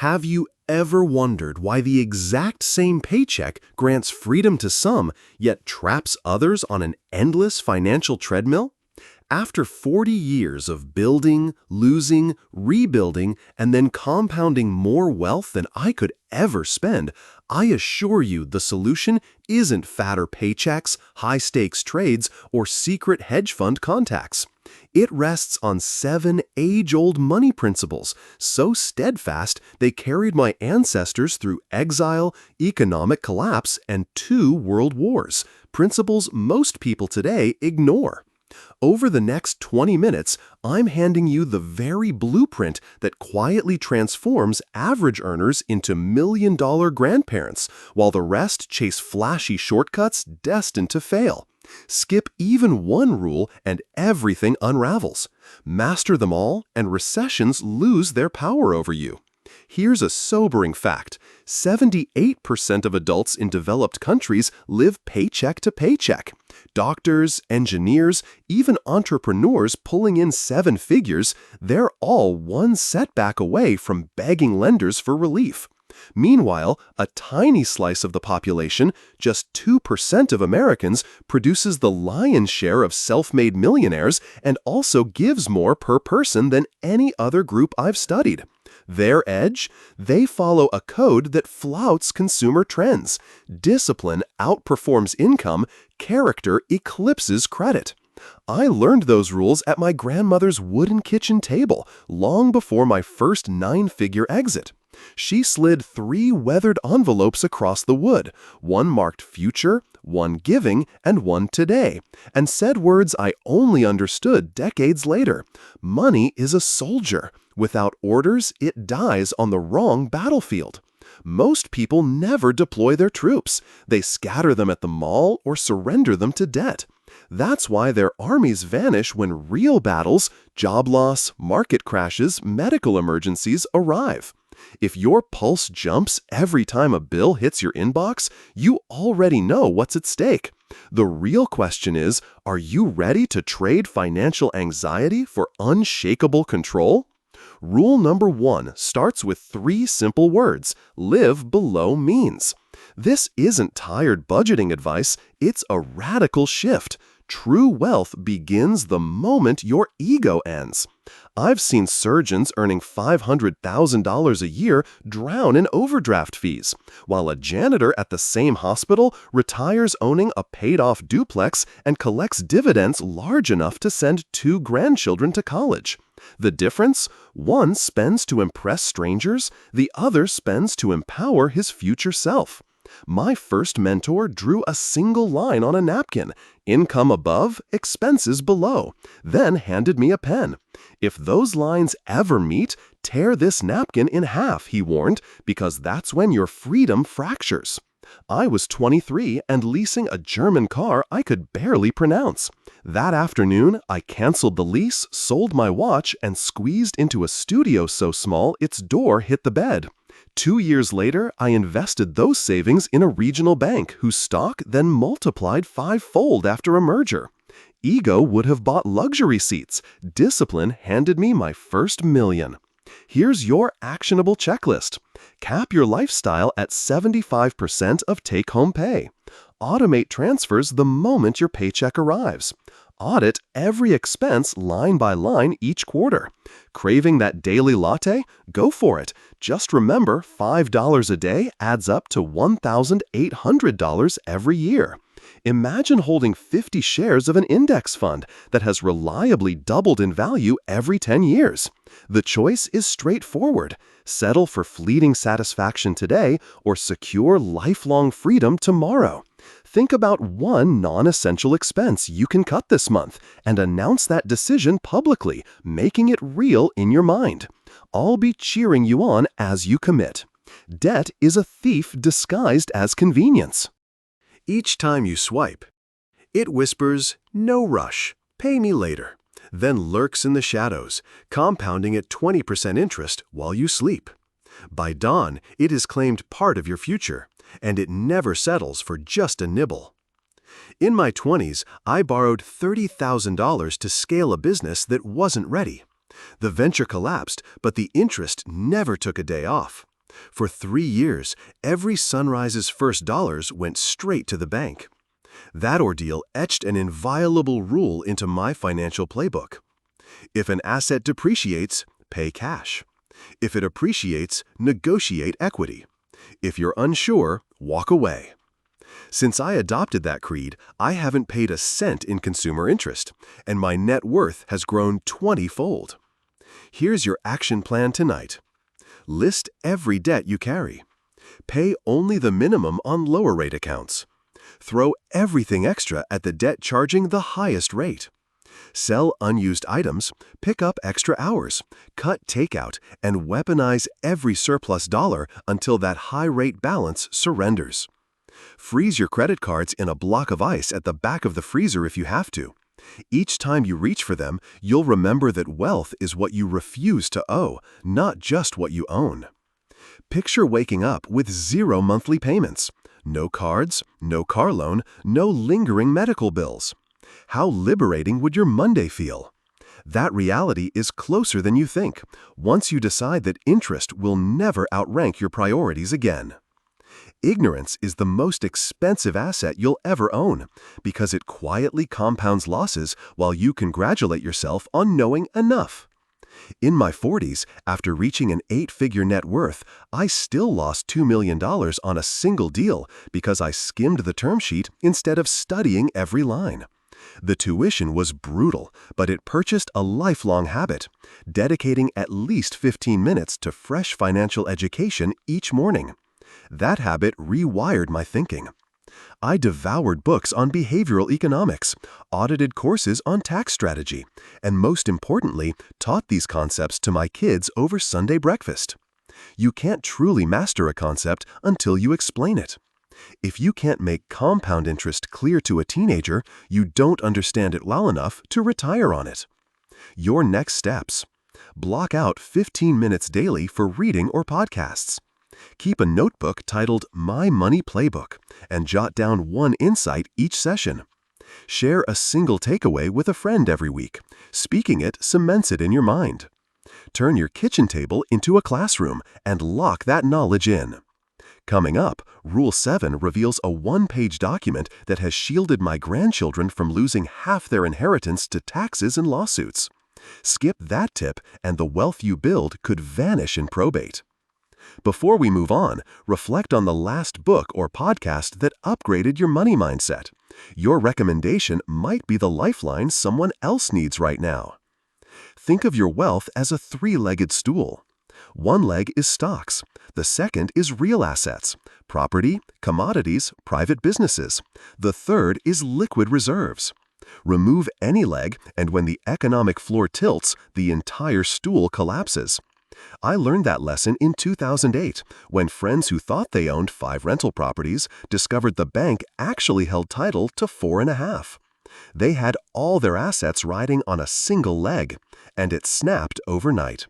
Have you ever wondered why the exact same paycheck grants freedom to some, yet traps others on an endless financial treadmill? After 40 years of building, losing, rebuilding, and then compounding more wealth than I could ever spend, I assure you the solution isn't fatter paychecks, high-stakes trades, or secret hedge fund contacts. It rests on 7 age-old money principles, so steadfast they carried my ancestors through exile, economic collapse, and 2 world wars, principles most people today ignore. Over the next 20 minutes, I'm handing you the very blueprint that quietly transforms average earners into million-dollar grandparents, while the rest chase flashy shortcuts destined to fail. Skip even one rule and everything unravels. Master them all and recessions lose their power over you. Here's a sobering fact. 78% of adults in developed countries live paycheck to paycheck. Doctors, engineers, even entrepreneurs pulling in 7 figures, they're all one setback away from begging lenders for relief. Meanwhile, a tiny slice of the population, just 2% of Americans, produces the lion's share of self-made millionaires and also gives more per person than any other group I've studied. Their edge? They follow a code that flouts consumer trends. Discipline outperforms income, character eclipses credit. I learned those rules at my grandmother's wooden kitchen table long before my first 9-figure exit. She slid 3 weathered envelopes across the wood, one marked future, one giving, and one today, and said words I only understood decades later. Money is a soldier. Without orders, it dies on the wrong battlefield. Most people never deploy their troops. They scatter them at the mall or surrender them to debt. That's why their armies vanish when real battles, job loss, market crashes, medical emergencies arrive. If your pulse jumps every time a bill hits your inbox, you already know what's at stake. The real question is, are you ready to trade financial anxiety for unshakable control? Rule number 1 starts with 3 simple words: live below means. This isn't tired budgeting advice, it's a radical shift. True wealth begins the moment your ego ends. I've seen surgeons earning $500,000 a year drown in overdraft fees, while a janitor at the same hospital retires owning a paid-off duplex and collects dividends large enough to send 2 grandchildren to college. The difference? One spends to impress strangers, the other spends to empower his future self. My first mentor drew a single line on a napkin, income above, expenses below, then handed me a pen. If those lines ever meet, tear this napkin in half, he warned, because that's when your freedom fractures. I was 23 and leasing a German car I could barely pronounce. That afternoon, I canceled the lease, sold my watch, and squeezed into a studio so small its door hit the bed. 2 years later, I invested those savings in a regional bank whose stock then multiplied 5-fold after a merger. Ego would have bought luxury seats. Discipline handed me my first million. Here's your actionable checklist. Cap your lifestyle at 75% of take-home pay. Automate transfers the moment your paycheck arrives. Audit every expense line by line each quarter. Craving that daily latte? Go for it. Just remember, $5 a day adds up to $1,800 every year. Imagine holding 50 shares of an index fund that has reliably doubled in value every 10 years. The choice is straightforward. Settle for fleeting satisfaction today or secure lifelong freedom tomorrow. Think about one non-essential expense you can cut this month and announce that decision publicly, making it real in your mind. I'll be cheering you on as you commit. Debt is a thief disguised as convenience. Each time you swipe, it whispers, "No rush, pay me later," then lurks in the shadows, compounding at 20% interest while you sleep. By dawn, it has claimed part of your future, and it never settles for just a nibble. In my 20s, I borrowed $30,000 to scale a business that wasn't ready. The venture collapsed, but the interest never took a day off. For 3 years, every Sunrise's first dollars went straight to the bank. That ordeal etched an inviolable rule into my financial playbook. If an asset depreciates, pay cash. If it appreciates, negotiate equity. If you're unsure, walk away. Since I adopted that creed, I haven't paid a cent in consumer interest, and my net worth has grown 20-fold. Here's your action plan tonight. List every debt you carry. Pay only the minimum on lower rate accounts. Throw everything extra at the debt charging the highest rate. Sell unused items, pick up extra hours, cut takeout, and weaponize every surplus dollar until that high-rate balance surrenders. Freeze your credit cards in a block of ice at the back of the freezer if you have to. Each time you reach for them, you'll remember that wealth is what you refuse to owe, not just what you own. Picture waking up with 0 monthly payments. No cards, no car loan, no lingering medical bills. How liberating would your Monday feel? That reality is closer than you think, once you decide that interest will never outrank your priorities again. Ignorance is the most expensive asset you'll ever own, because it quietly compounds losses while you congratulate yourself on knowing enough. In my 40s, after reaching an 8-figure net worth, I still lost $2 million on a single deal because I skimmed the term sheet instead of studying every line. The tuition was brutal, but it purchased a lifelong habit, dedicating at least 15 minutes to fresh financial education each morning. That habit rewired my thinking. I devoured books on behavioral economics, audited courses on tax strategy, and most importantly, taught these concepts to my kids over Sunday breakfast. You can't truly master a concept until you explain it. If you can't make compound interest clear to a teenager, you don't understand it well enough to retire on it. Your next steps. Block out 15 minutes daily for reading or podcasts. Keep a notebook titled My Money Playbook and jot down one insight each session. Share a single takeaway with a friend every week. Speaking it cements it in your mind. Turn your kitchen table into a classroom and lock that knowledge in. Coming up, Rule 7 reveals a one-page document that has shielded my grandchildren from losing half their inheritance to taxes and lawsuits. Skip that tip and the wealth you build could vanish in probate. Before we move on, reflect on the last book or podcast that upgraded your money mindset. Your recommendation might be the lifeline someone else needs right now. Think of your wealth as a 3-legged stool. One leg is stocks. The second is real assets, property, commodities, private businesses. The third is liquid reserves. Remove any leg, and when the economic floor tilts, the entire stool collapses. I learned that lesson in 2008, when friends who thought they owned 5 rental properties discovered the bank actually held title to 4.5. They had all their assets riding on a single leg, and it snapped overnight.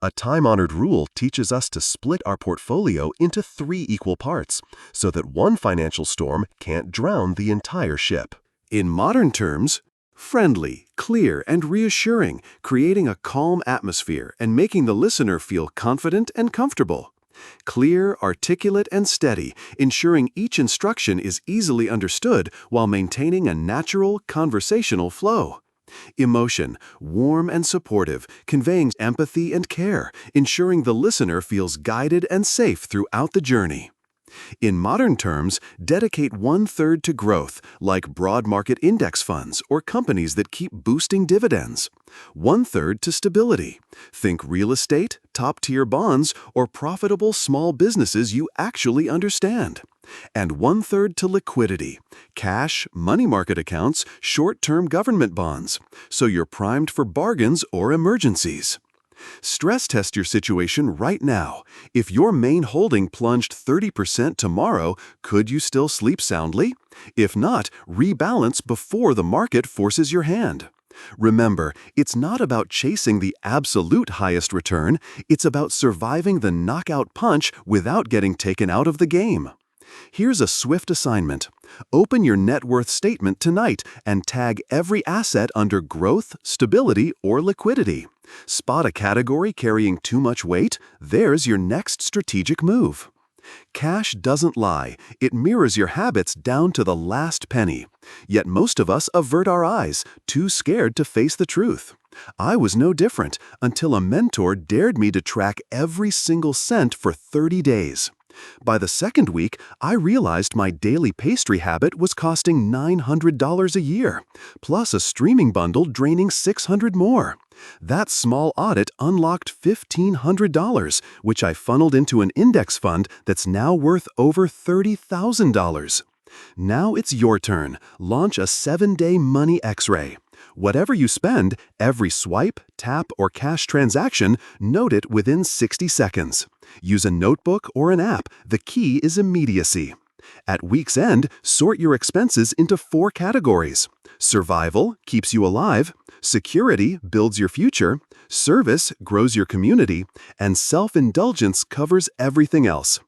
A time-honored rule teaches us to split our portfolio into 3 equal parts, so that one financial storm can't drown the entire ship. In modern terms, friendly, clear, and reassuring, creating a calm atmosphere and making the listener feel confident and comfortable. Clear, articulate, and steady, ensuring each instruction is easily understood while maintaining a natural, conversational flow. Emotion, warm and supportive, conveying empathy and care, ensuring the listener feels guided and safe throughout the journey. In modern terms, dedicate 1/3 to growth, like broad market index funds or companies that keep boosting dividends. 1/3 to stability. Think real estate, top-tier bonds, or profitable small businesses you actually understand. And 1/3 to liquidity, cash, money market accounts, short-term government bonds, so you're primed for bargains or emergencies. Stress test your situation right now. If your main holding plunged 30% tomorrow, could you still sleep soundly? If not, rebalance before the market forces your hand. Remember, it's not about chasing the absolute highest return, it's about surviving the knockout punch without getting taken out of the game. Here's a swift assignment. Open your net worth statement tonight and tag every asset under growth, stability, or liquidity. Spot a category carrying too much weight? There's your next strategic move. Cash doesn't lie. It mirrors your habits down to the last penny. Yet most of us avert our eyes, too scared to face the truth. I was no different until a mentor dared me to track every single cent for 30 days. By the second week, I realized my daily pastry habit was costing $900 a year, plus a streaming bundle draining $600 more. That small audit unlocked $1,500, which I funneled into an index fund that's now worth over $30,000. Now it's your turn. Launch a 7-day money X-ray. Whatever you spend, every swipe, tap, or cash transaction, note it within 60 seconds. Use a notebook or an app. The key is immediacy. At week's end, sort your expenses into 4 categories. Survival keeps you alive, security builds your future, service grows your community, and self-indulgence covers everything else.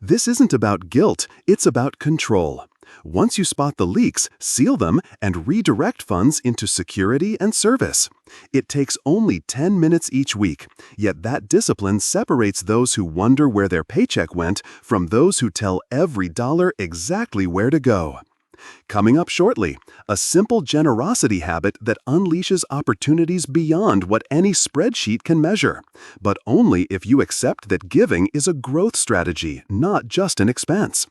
This isn't about guilt, it's about control. Once you spot the leaks, seal them and redirect funds into security and service. It takes only 10 minutes each week, yet that discipline separates those who wonder where their paycheck went from those who tell every dollar exactly where to go. Coming up shortly, a simple generosity habit that unleashes opportunities beyond what any spreadsheet can measure, but only if you accept that giving is a growth strategy, not just an expense.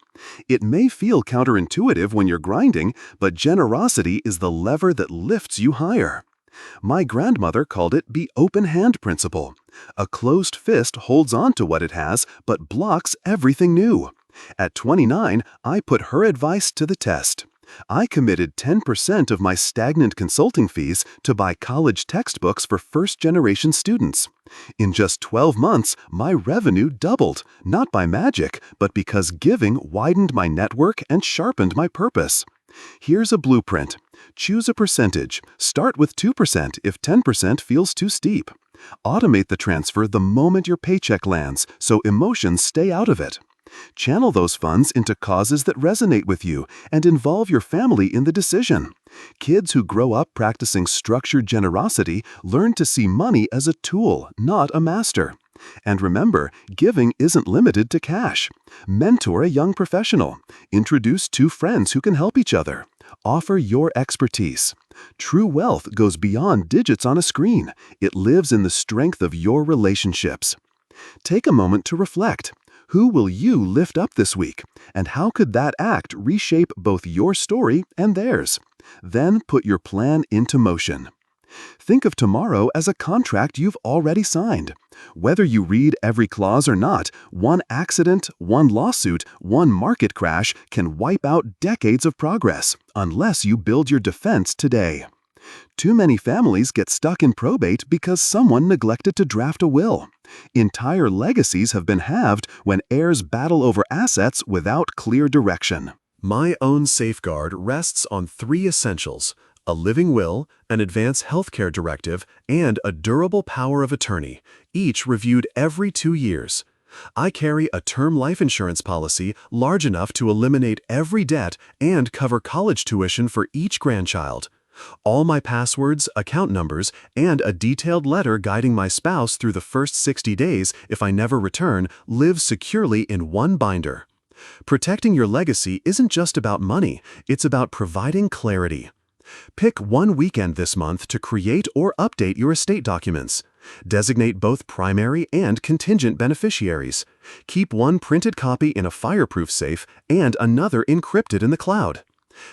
It may feel counterintuitive when you're grinding, but generosity is the lever that lifts you higher. My grandmother called it the open hand principle. A closed fist holds on to what it has, but blocks everything new. At 29, I put her advice to the test. I committed 10% of my stagnant consulting fees to buy college textbooks for first-generation students. In just 12 months, my revenue doubled, not by magic, but because giving widened my network and sharpened my purpose. Here's a blueprint. Choose a percentage. Start with 2% if 10% feels too steep. Automate the transfer the moment your paycheck lands, so emotions stay out of it. Channel those funds into causes that resonate with you and involve your family in the decision. Kids who grow up practicing structured generosity learn to see money as a tool, not a master. And remember, giving isn't limited to cash. Mentor a young professional. Introduce 2 friends who can help each other. Offer your expertise. True wealth goes beyond digits on a screen. It lives in the strength of your relationships. Take a moment to reflect. Who will you lift up this week? And how could that act reshape both your story and theirs? Then put your plan into motion. Think of tomorrow as a contract you've already signed. Whether you read every clause or not, one accident, one lawsuit, one market crash can wipe out decades of progress, unless you build your defense today. Too many families get stuck in probate because someone neglected to draft a will. Entire legacies have been halved when heirs battle over assets without clear direction. My own safeguard rests on 3 essentials: a living will, an advance healthcare directive, and a durable power of attorney, each reviewed every 2 years. I carry a term life insurance policy large enough to eliminate every debt and cover college tuition for each grandchild. All my passwords, account numbers, and a detailed letter guiding my spouse through the first 60 days if I never return live securely in one binder. Protecting your legacy isn't just about money, it's about providing clarity. Pick one weekend this month to create or update your estate documents. Designate both primary and contingent beneficiaries. Keep one printed copy in a fireproof safe and another encrypted in the cloud.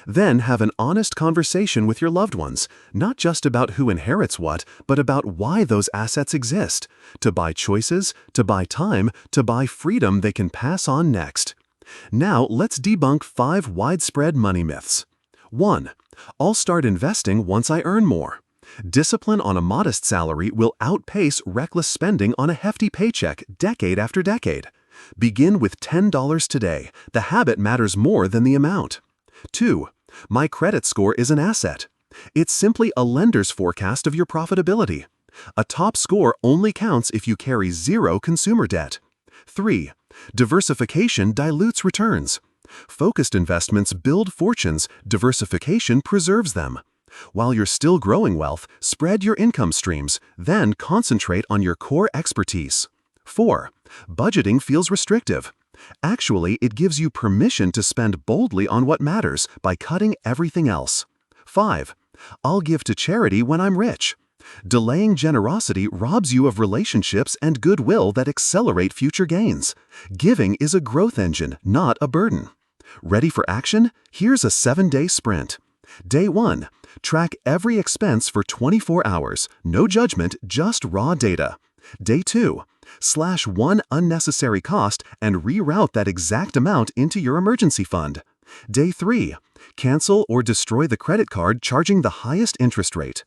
Then have an honest conversation with your loved ones, not just about who inherits what, but about why those assets exist, to buy choices, to buy time, to buy freedom they can pass on next. Now let's debunk 5 widespread money myths. 1. I'll start investing once I earn more. Discipline on a modest salary will outpace reckless spending on a hefty paycheck decade after decade. Begin with $10 today. The habit matters more than the amount. 2. My credit score is an asset. It's simply a lender's forecast of your profitability. A top score only counts if you carry 0 consumer debt. 3. Diversification dilutes returns. Focused investments build fortunes, diversification preserves them. While you're still growing wealth, spread your income streams, then concentrate on your core expertise. 4. Budgeting feels restrictive. Actually, it gives you permission to spend boldly on what matters by cutting everything else. 5. I'll give to charity when I'm rich. Delaying generosity robs you of relationships and goodwill that accelerate future gains. Giving is a growth engine, not a burden. Ready for action? Here's a 7-day sprint. Day 1. Track every expense for 24 hours. No judgment, just raw data. Day 2. Slash one unnecessary cost and reroute that exact amount into your emergency fund. Day 3. Cancel or destroy the credit card charging the highest interest rate.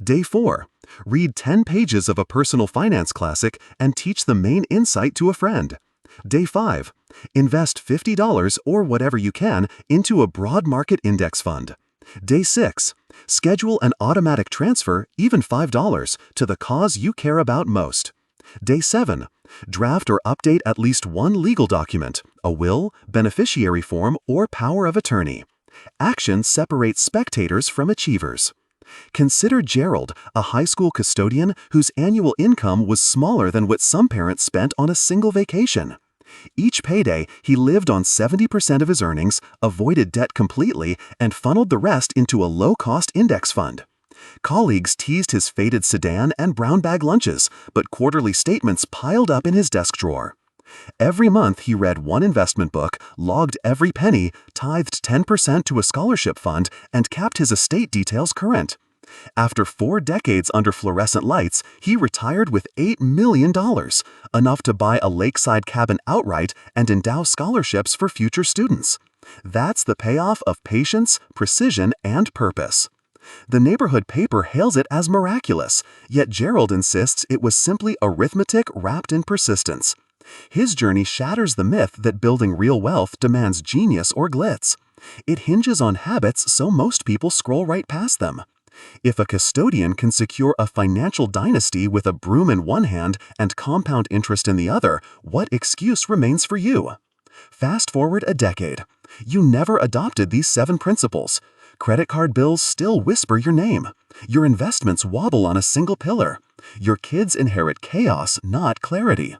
Day 4. Read 10 pages of a personal finance classic and teach the main insight to a friend. Day 5. Invest $50 or whatever you can into a broad market index fund. Day 6. Schedule an automatic transfer, even $5, to the cause you care about most. Day 7. Draft or update at least one legal document, a will, beneficiary form, or power of attorney. Action separates spectators from achievers. Consider Gerald, a high school custodian whose annual income was smaller than what some parents spent on a single vacation. Each payday, he lived on 70% of his earnings, avoided debt completely, and funneled the rest into a low-cost index fund. Colleagues teased his faded sedan and brown bag lunches, but quarterly statements piled up in his desk drawer. Every month he read one investment book, logged every penny, tithed 10% to a scholarship fund, and kept his estate details current. After 4 decades under fluorescent lights, he retired with $8 million, enough to buy a lakeside cabin outright and endow scholarships for future students. That's the payoff of patience, precision, and purpose. The neighborhood paper hails it as miraculous, yet Gerald insists it was simply arithmetic wrapped in persistence. His journey shatters the myth that building real wealth demands genius or glitz. It hinges on habits, so most people scroll right past them. If a custodian can secure a financial dynasty with a broom in one hand and compound interest in the other, what excuse remains for you? Fast forward a decade. You never adopted these 7 principles. Credit card bills still whisper your name. Your investments wobble on a single pillar. Your kids inherit chaos, not clarity.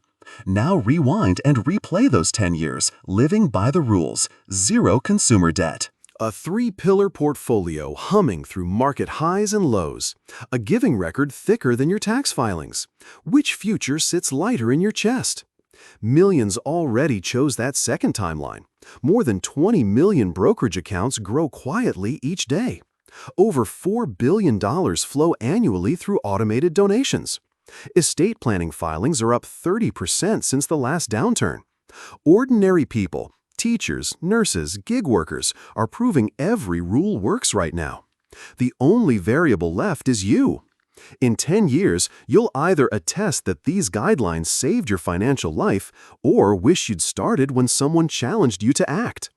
Now rewind and replay those 10 years, living by the rules. 0 consumer debt. A 3-pillar portfolio humming through market highs and lows. A giving record thicker than your tax filings. Which future sits lighter in your chest? Millions already chose that second timeline. More than 20 million brokerage accounts grow quietly each day. Over $4 billion flow annually through automated donations. Estate planning filings are up 30% since the last downturn. Ordinary people, teachers, nurses, gig workers, are proving every rule works right now. The only variable left is you. In 10 years, you'll either attest that these guidelines saved your financial life or wish you'd started when someone challenged you to act.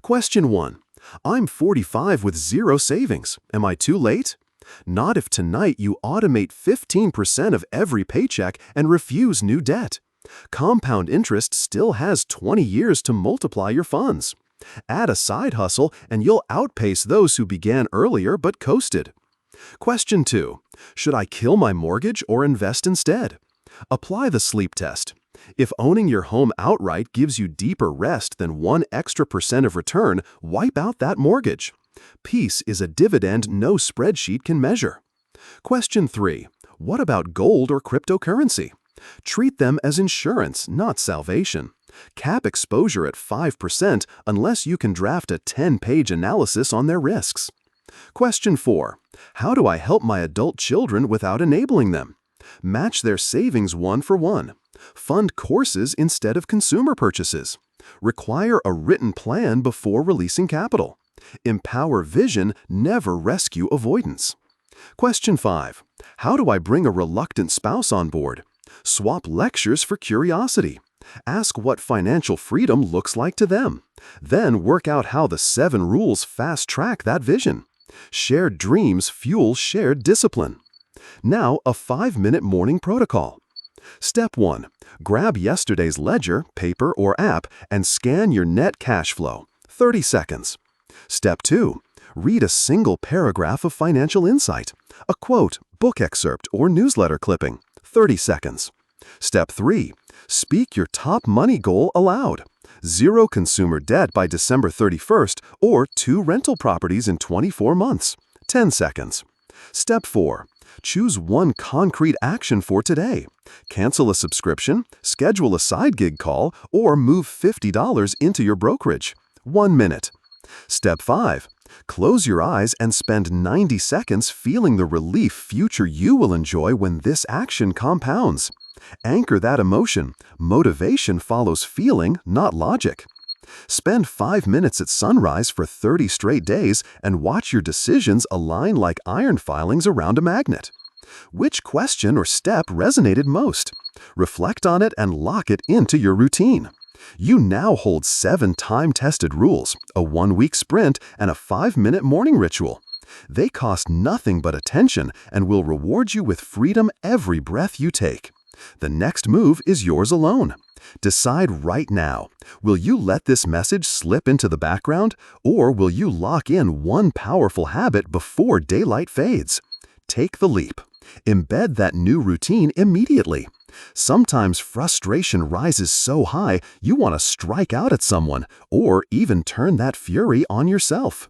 Question 1. I'm 45 with 0 savings. Am I too late? Not if tonight you automate 15% of every paycheck and refuse new debt. Compound interest still has 20 years to multiply your funds. Add a side hustle and you'll outpace those who began earlier but coasted. Question 2. Should I kill my mortgage or invest instead? Apply the sleep test. If owning your home outright gives you deeper rest than 1 extra % of return, wipe out that mortgage. Peace is a dividend no spreadsheet can measure. Question 3. What about gold or cryptocurrency? Treat them as insurance, not salvation. Cap exposure at 5% unless you can draft a 10-page analysis on their risks. Question 4. How do I help my adult children without enabling them? Match their savings 1 for 1. Fund courses instead of consumer purchases. Require a written plan before releasing capital. Empower vision, never rescue avoidance. Question 5. How do I bring a reluctant spouse on board? Swap lectures for curiosity. Ask what financial freedom looks like to them. Then work out how the 7 rules fast-track that vision. Shared dreams fuel shared discipline. Now, a 5-minute morning protocol. Step 1. Grab yesterday's ledger, paper, or app and scan your net cash flow. 30 seconds. Step 2. Read a single paragraph of financial insight, a quote, book excerpt, or newsletter clipping, 30 seconds. Step 3. Speak your top money goal aloud. 0 consumer debt by December 31st or 2 rental properties in 24 months, 10 seconds. Step 4. Choose one concrete action for today. Cancel a subscription, schedule a side gig call, or move $50 into your brokerage. 1 minute. Step 5. Close your eyes and spend 90 seconds feeling the relief future you will enjoy when this action compounds. Anchor that emotion. Motivation follows feeling, not logic. Spend 5 minutes at sunrise for 30 straight days and watch your decisions align like iron filings around a magnet. Which question or step resonated most? Reflect on it and lock it into your routine. You now hold 7 time-tested rules, a 1-week sprint, and a 5-minute morning ritual. They cost nothing but attention and will reward you with freedom every breath you take. The next move is yours alone. Decide right now. Will you let this message slip into the background, or will you lock in one powerful habit before daylight fades? Take the leap. Embed that new routine immediately. Sometimes frustration rises so high you want to strike out at someone or even turn that fury on yourself.